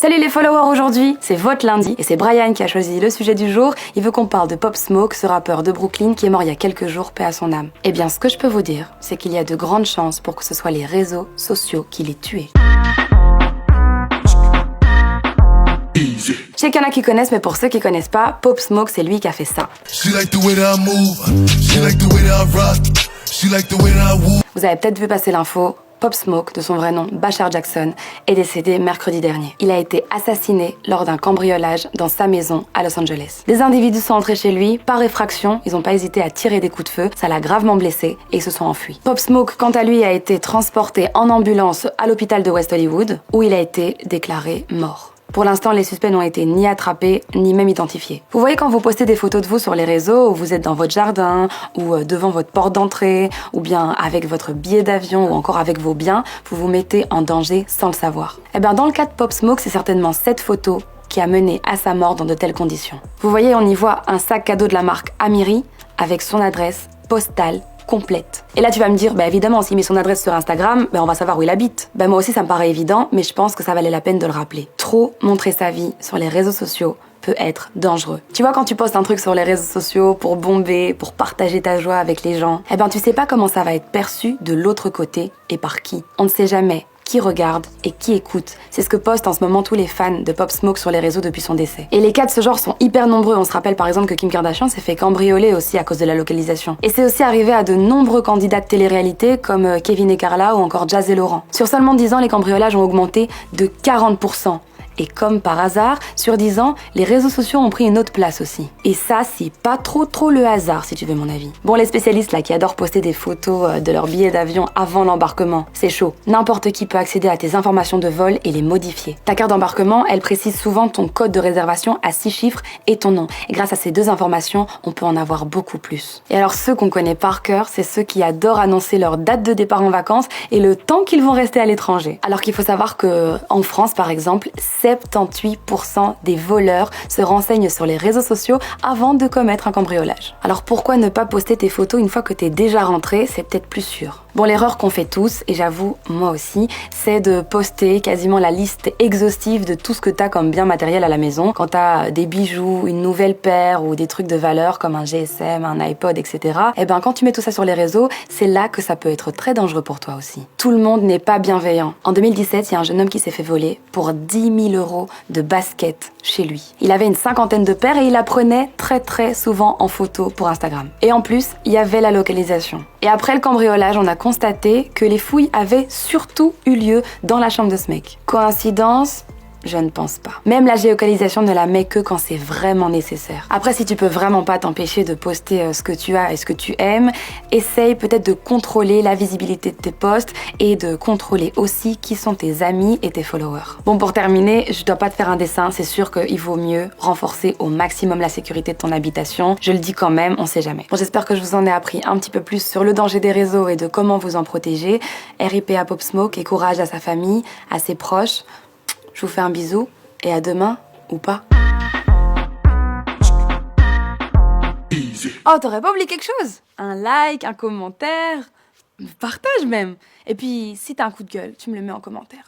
Salut les followers, aujourd'hui c'est votre lundi et c'est Brian qui a choisi le sujet du jour. Il veut qu'on parle de Pop Smoke, ce rappeur de Brooklyn qui est mort il y a quelques jours, paix à son âme. Eh bien ce que je peux vous dire, c'est qu'il y a de grandes chances pour que ce soit les réseaux sociaux qui l'aient tué. Je sais qu'il y en a qui connaissent, mais pour ceux qui connaissent pas, Pop Smoke c'est lui qui a fait ça. Vous avez peut-être vu passer l'info. Pop Smoke, de son vrai nom Bashar Jackson, est décédé mercredi dernier. Il a été assassiné lors d'un cambriolage dans sa maison à Los Angeles. Des individus sont entrés chez lui, par effraction, ils n'ont pas hésité à tirer des coups de feu, ça l'a gravement blessé et ils se sont enfuis. Pop Smoke, quant à lui, a été transporté en ambulance à l'hôpital de West Hollywood, où il a été déclaré mort. Pour l'instant, les suspects n'ont été ni attrapés, ni même identifiés. Vous voyez quand vous postez des photos de vous sur les réseaux, où vous êtes dans votre jardin, ou devant votre porte d'entrée, ou bien avec votre billet d'avion, ou encore avec vos biens, vous vous mettez en danger sans le savoir. Eh bien, dans le cas de Pop Smoke, c'est certainement cette photo qui a mené à sa mort dans de telles conditions. Vous voyez, on y voit un sac cadeau de la marque Amiri, avec son adresse postale complète. Et là tu vas me dire, bah évidemment, s'il met son adresse sur Instagram, on va savoir où il habite. Moi aussi ça me paraît évident, mais je pense que ça valait la peine de le rappeler. Trop montrer sa vie sur les réseaux sociaux peut être dangereux. Tu vois, quand tu postes un truc sur les réseaux sociaux pour bomber, pour partager ta joie avec les gens, tu sais pas comment ça va être perçu de l'autre côté et par qui. On ne sait jamais qui regarde et qui écoute. C'est ce que postent en ce moment tous les fans de Pop Smoke sur les réseaux depuis son décès. Et les cas de ce genre sont hyper nombreux. On se rappelle par exemple que Kim Kardashian s'est fait cambrioler aussi à cause de la localisation. Et c'est aussi arrivé à de nombreux candidats de télé-réalité comme Kevin et Carla ou encore Jazz et Laurent. Sur seulement 10 ans, les cambriolages ont augmenté de 40%. Et comme par hasard, sur 10 ans, les réseaux sociaux ont pris une autre place aussi. Et ça, c'est pas trop le hasard, si tu veux mon avis. Bon, les spécialistes là qui adorent poster des photos de leurs billets d'avion avant l'embarquement, c'est chaud. N'importe qui peut accéder à tes informations de vol et les modifier. Ta carte d'embarquement, elle précise souvent ton code de réservation à 6 chiffres et ton nom. Et grâce à ces deux informations, on peut en avoir beaucoup plus. Et alors ceux qu'on connaît par cœur, c'est ceux qui adorent annoncer leur date de départ en vacances et le temps qu'ils vont rester à l'étranger. Alors qu'il faut savoir que en France, par exemple, 78% des voleurs se renseignent sur les réseaux sociaux avant de commettre un cambriolage. Alors pourquoi ne pas poster tes photos une fois que t'es déjà rentré? C'est peut-être plus sûr. Bon, l'erreur qu'on fait tous, et j'avoue moi aussi, c'est de poster quasiment la liste exhaustive de tout ce que t'as comme bien matériel à la maison. Quand t'as des bijoux, une nouvelle paire ou des trucs de valeur comme un GSM, un iPod, etc. Quand tu mets tout ça sur les réseaux, c'est là que ça peut être très dangereux pour toi aussi. Tout le monde n'est pas bienveillant. En 2017, il y a un jeune homme qui s'est fait voler pour 10 000 € de basket chez lui. Il avait une 50aine de paires et il la prenait très souvent en photo pour Instagram. Et en plus, il y avait la localisation. Et après le cambriolage, on a constaté que les fouilles avaient surtout eu lieu dans la chambre de ce mec. Coïncidence ? Je ne pense pas. Même la géolocalisation ne la met que quand c'est vraiment nécessaire. Après, si tu peux vraiment pas t'empêcher de poster ce que tu as et ce que tu aimes, essaye peut-être de contrôler la visibilité de tes posts et de contrôler aussi qui sont tes amis et tes followers. Bon, pour terminer, je dois pas te faire un dessin, c'est sûr qu'il vaut mieux renforcer au maximum la sécurité de ton habitation. Je le dis quand même, on sait jamais. Bon, j'espère que je vous en ai appris un petit peu plus sur le danger des réseaux et de comment vous en protéger. RIP à Pop Smoke et courage à sa famille, à ses proches. Je vous fais un bisou et à demain, ou pas. Oh, t'aurais pas oublié quelque chose? Un like, un commentaire, partage même. Et puis, si t'as un coup de gueule, tu me le mets en commentaire.